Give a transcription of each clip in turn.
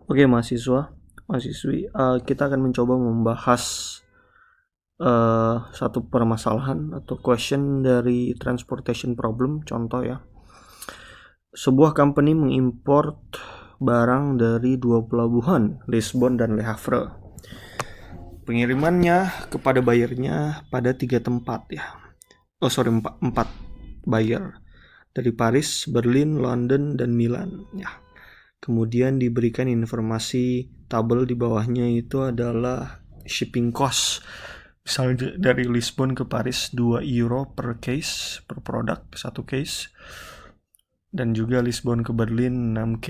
Oke, mahasiswi, kita akan mencoba membahas satu permasalahan atau question dari transportation problem. Contoh ya, sebuah company mengimport barang dari dua pelabuhan, Lisbon dan Le Havre. Pengirimannya kepada bayarnya pada 3 tempat ya. Empat buyer dari Paris, Berlin, London, dan Milan ya. Kemudian diberikan informasi tabel di bawahnya itu adalah shipping cost. Misalnya dari Lisbon ke Paris 2 euro per case, per produk, satu case. Dan juga Lisbon ke Berlin 6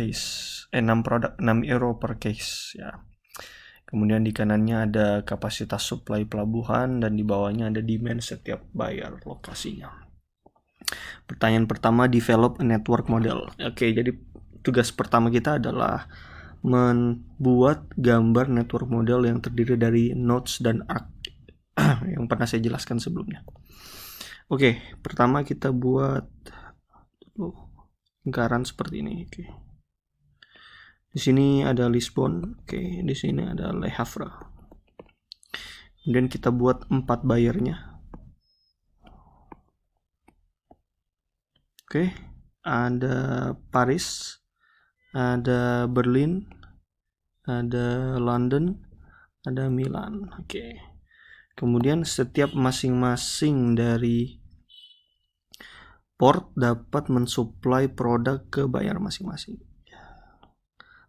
produk, 6 euro per case ya. Kemudian di kanannya ada kapasitas supply pelabuhan dan di bawahnya ada demand setiap buyer lokasinya. Pertanyaan pertama, develop a network model. Oke, jadi tugas pertama kita adalah membuat gambar network model yang terdiri dari nodes dan arc yang pernah saya jelaskan sebelumnya. Oke, pertama kita buat lingkaran seperti ini. Oke. Di sini ada Lisbon, oke, di sini ada Le Havre. Kemudian kita buat 4 bayarnya. Oke, ada Paris, ada Berlin, ada London, ada Milan. Oke. Kemudian setiap masing-masing dari port dapat mensuplai produk ke buyer masing-masing.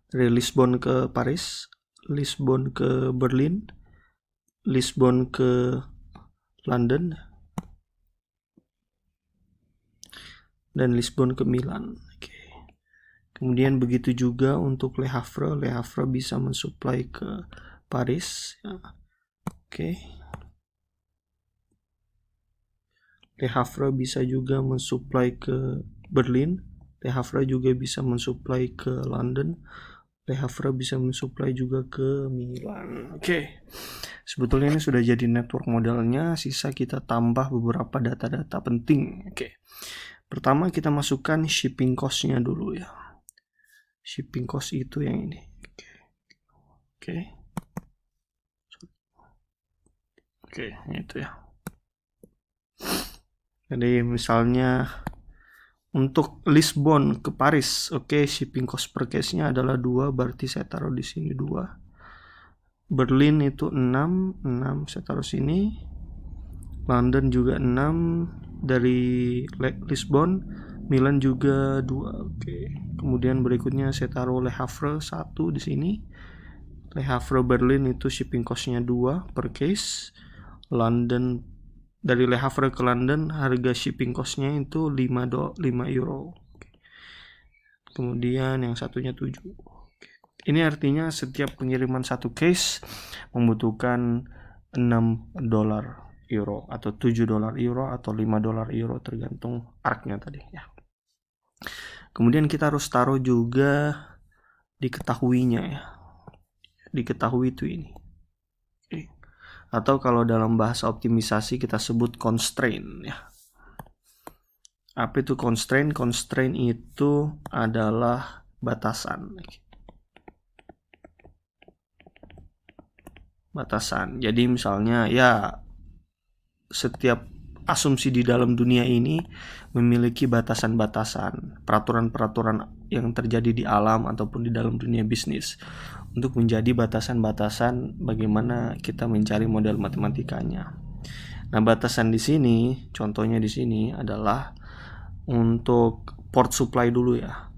Dari Lisbon ke Paris, Lisbon ke Berlin, Lisbon ke London, dan Lisbon ke Milan. Oke. Kemudian begitu juga untuk Le Havre. Le Havre bisa mensuplai ke Paris. Ya. Oke. Le Havre bisa juga mensuplai ke Berlin. Le Havre juga bisa mensuplai ke London. Le Havre bisa mensuplai juga ke Milan. Oke. Sebetulnya ini sudah jadi network modelnya. Sisa kita tambah beberapa data-data penting. Oke. Pertama kita masukkan shipping cost-nya dulu ya. Shipping cost itu yang ini. Oke, itu ya. Jadi misalnya untuk Lisbon ke Paris, oke, shipping cost per case-nya adalah 2, berarti saya taruh di sini 2. Berlin itu 6 saya taruh sini. London juga 6 dari Lisbon. Milan juga 2. Oke. Kemudian berikutnya saya taruh Le Havre 1 di sini. Le Havre Berlin itu shipping cost-nya 2 per case. London, dari Le Havre ke London harga shipping cost-nya itu 5 euro. Kemudian yang satunya 7. Ini artinya setiap pengiriman satu case membutuhkan 6 dolar euro atau 7 dolar euro atau 5 dolar euro tergantung arc-nya tadi ya. Kemudian kita harus taruh juga diketahuinya ya. Diketahui itu ini. Atau kalau dalam bahasa optimisasi kita sebut constraint ya. Apa itu constraint? Constraint itu adalah batasan. Batasan. Jadi misalnya ya setiap asumsi di dalam dunia ini memiliki batasan-batasan, peraturan-peraturan yang terjadi di alam ataupun di dalam dunia bisnis untuk menjadi batasan-batasan bagaimana kita mencari model matematikanya. Nah, batasan di sini, contohnya di sini adalah untuk port supply dulu ya.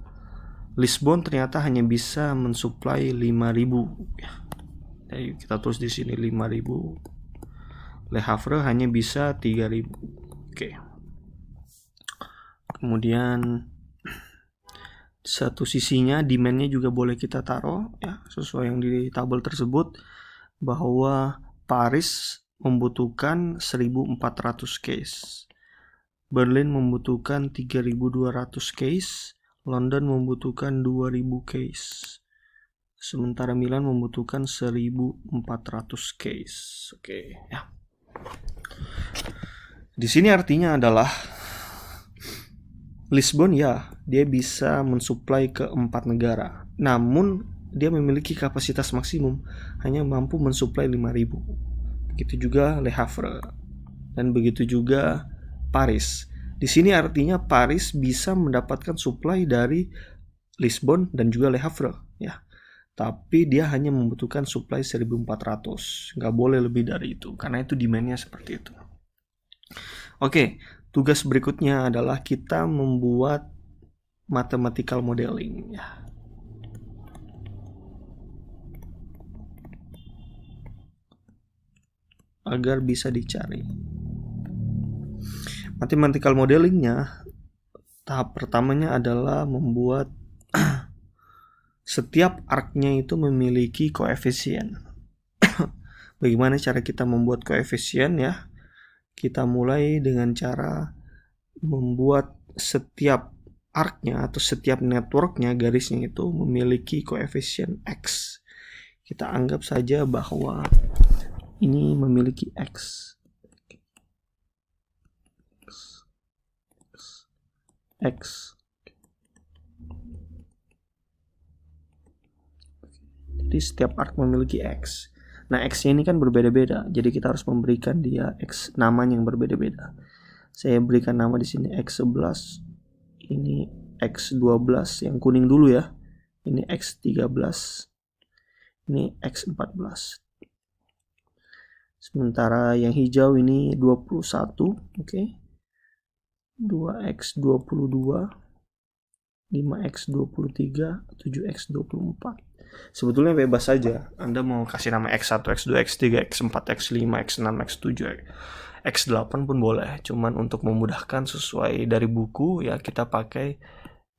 Lisbon ternyata hanya bisa mensuplai 5.000 ya. Jadi kita tulis di sini 5.000. Le Havre hanya bisa 3.000. Oke. Kemudian satu sisinya demand-nya juga boleh kita taruh ya, sesuai yang di tabel tersebut, bahwa Paris membutuhkan 1.400 case. Berlin membutuhkan 3.200 case. London membutuhkan 2.000 case. Sementara Milan membutuhkan 1.400 case. Oke, ya. Di sini artinya adalah Lisbon ya, dia bisa mensuplai ke 4 negara. Namun dia memiliki kapasitas maksimum hanya mampu mensuplai 5.000. Begitu juga Le Havre dan begitu juga Paris. Di sini artinya Paris bisa mendapatkan supply dari Lisbon dan juga Le Havre ya. Tapi dia hanya membutuhkan supply 1.400. Nggak boleh lebih dari itu karena itu demand-nya seperti itu. Oke, tugas berikutnya adalah kita membuat mathematical modeling ya. Agar bisa dicari. Mathematical modelingnya, tahap pertamanya adalah membuat setiap arc-nya itu memiliki koefisien. Bagaimana cara kita membuat koefisien ya? Kita mulai dengan cara membuat setiap arc-nya atau setiap network-nya, garisnya itu memiliki koefisien X. Kita anggap saja bahwa ini memiliki X. Jadi setiap arc memiliki X. Nah, X-nya ini kan berbeda-beda. Jadi kita harus memberikan dia X namanya yang berbeda-beda. Saya berikan nama di sini X11. Ini X12 yang kuning dulu ya. Ini X13. Ini X14. Sementara yang hijau ini 21, oke. 2X22, 5X23, 7X24. Sebetulnya bebas saja. Anda mau kasih nama X1, X2, X3, X4, X5, X6, X7, X8 pun boleh. Cuman untuk memudahkan sesuai dari buku ya kita pakai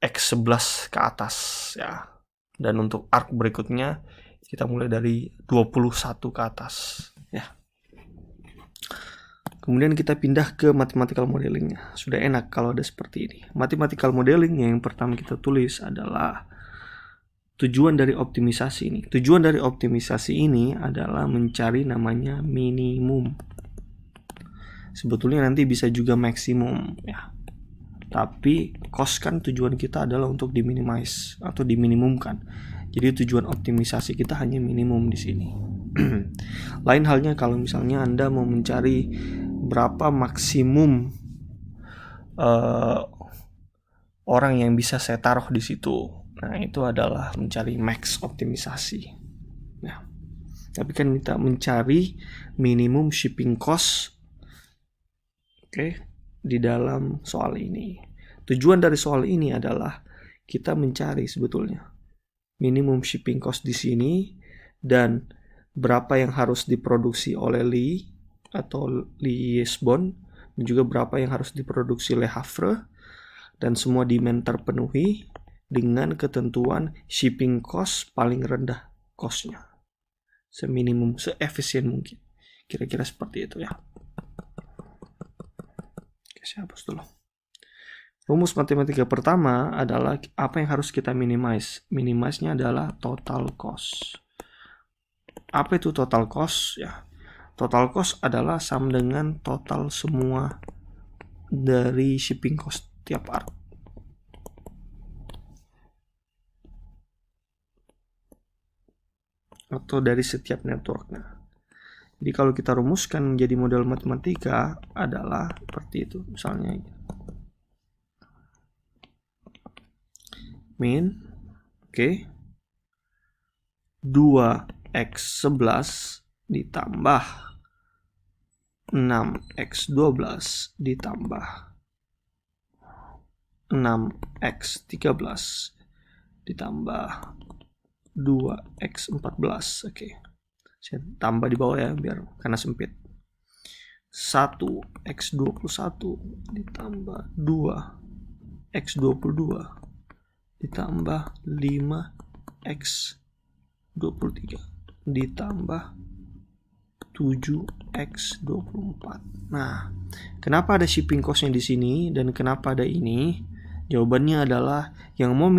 X11 ke atas ya. Dan untuk arc berikutnya kita mulai dari 21 ke atas ya. Kemudian kita pindah ke mathematical modelingnya. Sudah enak kalau ada seperti ini. Mathematical modeling yang pertama kita tulis adalah tujuan dari optimisasi ini. Tujuan dari optimisasi ini adalah mencari namanya minimum. Sebetulnya nanti bisa juga maksimum ya. Tapi cost kan tujuan kita adalah untuk diminimize atau diminimumkan. Jadi tujuan optimisasi kita hanya minimum di sini. Lain halnya kalau misalnya Anda mau mencari berapa maksimum orang yang bisa saya taruh di situ. Nah, itu adalah mencari max optimisasi. Nah, tapi kan kita mencari minimum shipping cost. Oke, di dalam soal ini. Tujuan dari soal ini adalah kita mencari sebetulnya minimum shipping cost di sini dan berapa yang harus diproduksi oleh Lee atau Lisbon dan juga berapa yang harus diproduksi Le Havre dan semua demand terpenuhi dengan ketentuan shipping cost paling rendah costnya seminimum, seefisien mungkin. Kira-kira seperti itu ya. Oke, saya hapus dulu. Rumus matematika pertama adalah apa yang harus kita minimize. Minimize-nya adalah total cost. Apa itu total cost? Ya, total cost adalah sama dengan total semua dari shipping cost tiap arc. Atau dari setiap networknya. Jadi kalau kita rumuskan menjadi model matematika adalah seperti itu. Misalnya min, oke, 2x11 ditambah 6x12 ditambah 6x13 ditambah 2x14. Oke. Saya tambah di bawah ya biar karena sempit. 1x21 ditambah 2x22 ditambah 5x23 ditambah 7x24. Nah, kenapa ada shipping cost-nya di sini dan kenapa ada ini? Jawabannya adalah yang mau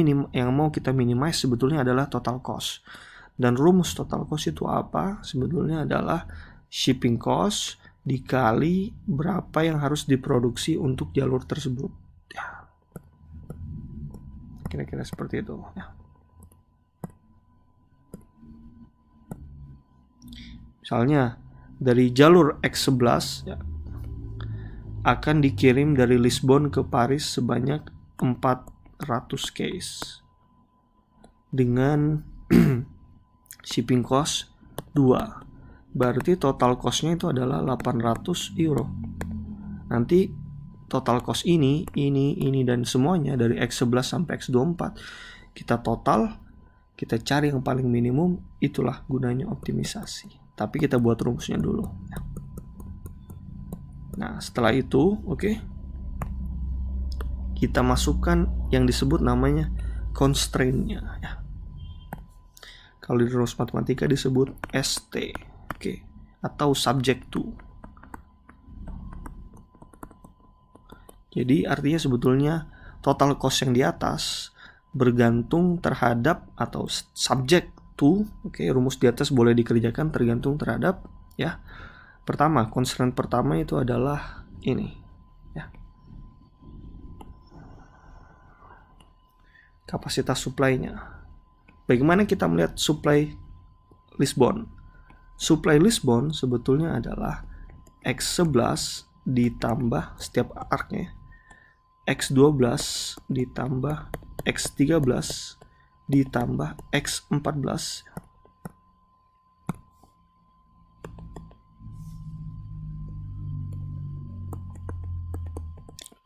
kita minimize sebetulnya adalah total cost. Dan rumus total cost itu apa? Sebetulnya adalah shipping cost dikali berapa yang harus diproduksi untuk jalur tersebut. Ya. Kira-kira seperti itu. Ya. Misalnya dari jalur X11 ya, akan dikirim dari Lisbon ke Paris sebanyak 400 case dengan shipping cost 2. Berarti total costnya itu adalah 800 euro. Nanti total cost ini dan semuanya dari X11 sampai X24 kita total, kita cari yang paling minimum. Itulah gunanya optimisasi. Tapi kita buat rumusnya dulu. Nah, setelah itu, kita masukkan yang disebut namanya constraint-nya ya. Kalau di rumus matematika disebut ST, atau subject to. Jadi artinya sebetulnya total cost yang di atas bergantung terhadap atau subject to, rumus di atas boleh dikerjakan tergantung terhadap ya. Pertama, constraint pertama itu adalah ini ya. Kapasitas supply-nya. Bagaimana kita melihat supply Lisbon? Supply Lisbon sebetulnya adalah X11 ditambah setiap arknya, X12 ditambah X13 ditambah X14.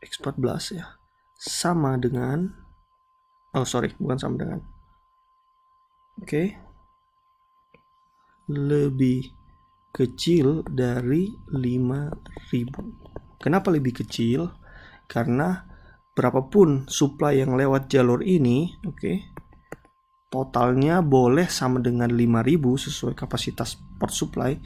X14 ya, sama dengan bukan sama dengan, lebih kecil dari 5.000. Kenapa lebih kecil? Karena berapapun supply yang lewat jalur ini, totalnya boleh sama dengan 5.000 sesuai kapasitas port supply,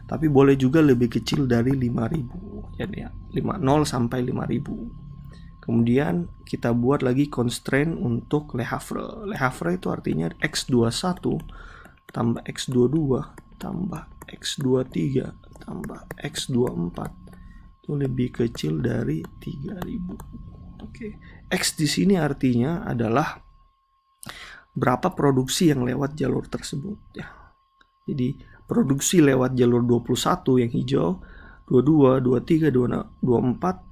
tapi boleh juga lebih kecil dari 5.000. Jadi ya, 0 sampai 5.000. Kemudian kita buat lagi constraint untuk Le Havre. Le Havre itu artinya X21 tambah X22 tambah X23 tambah X24 itu lebih kecil dari 3.000. X di sini artinya adalah berapa produksi yang lewat jalur tersebut ya. Jadi produksi lewat jalur 21 yang hijau, 22, 23, 24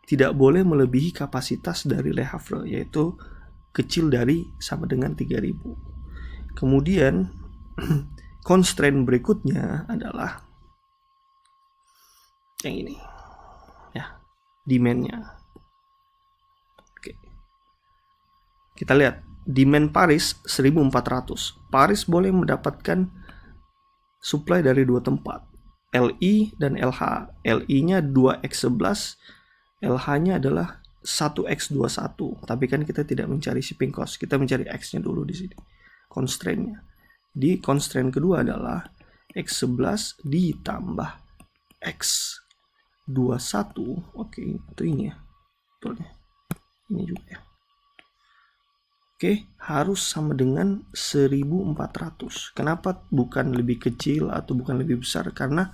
tidak boleh melebihi kapasitas dari Le Havre, yaitu kecil dari sama dengan 3.000. Kemudian constraint berikutnya adalah yang ini ya, demand-nya. Kita lihat demand Paris 1.400. Paris boleh mendapatkan supply dari dua tempat, LI dan LH. LI-nya 2X11, LH-nya adalah 1X21. Tapi kan kita tidak mencari shipping cost, kita mencari X-nya dulu di sini, constraint-nya. Di constraint kedua adalah X11 ditambah X21. Itu ini ya. Betul ya. Ini juga ya. Harus sama dengan 1.400. Kenapa bukan lebih kecil atau bukan lebih besar? Karena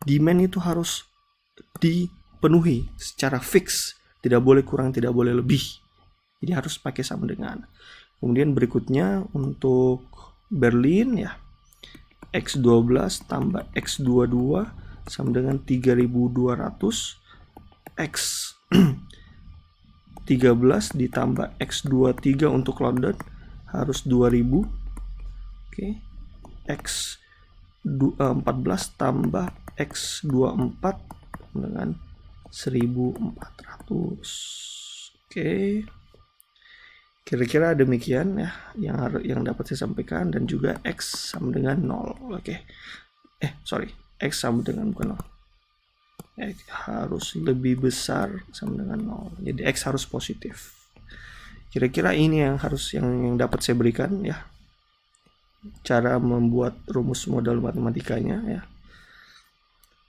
demand itu harus dipenuhi secara fix, tidak boleh kurang, tidak boleh lebih. Jadi harus pakai sama dengan. Kemudian berikutnya untuk Berlin ya, X12 tambah X22 sama dengan 3.200. X13 ditambah X23 untuk London harus 2.000. X14 tambah X24 dengan 1.400. Kira-kira demikian ya yang dapat saya sampaikan, dan juga X sama dengan 0. X sama dengan bukan 0. X harus lebih besar sama dengan 0. Jadi X harus positif. Kira-kira ini yang dapat saya berikan ya, cara membuat rumus modal matematikanya ya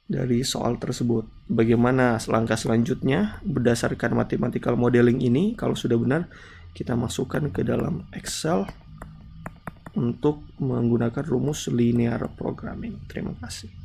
dari soal tersebut. Bagaimana langkah selanjutnya berdasarkan mathematical modeling ini? Kalau sudah benar, kita masukkan ke dalam Excel untuk menggunakan rumus linear programming. Terima kasih.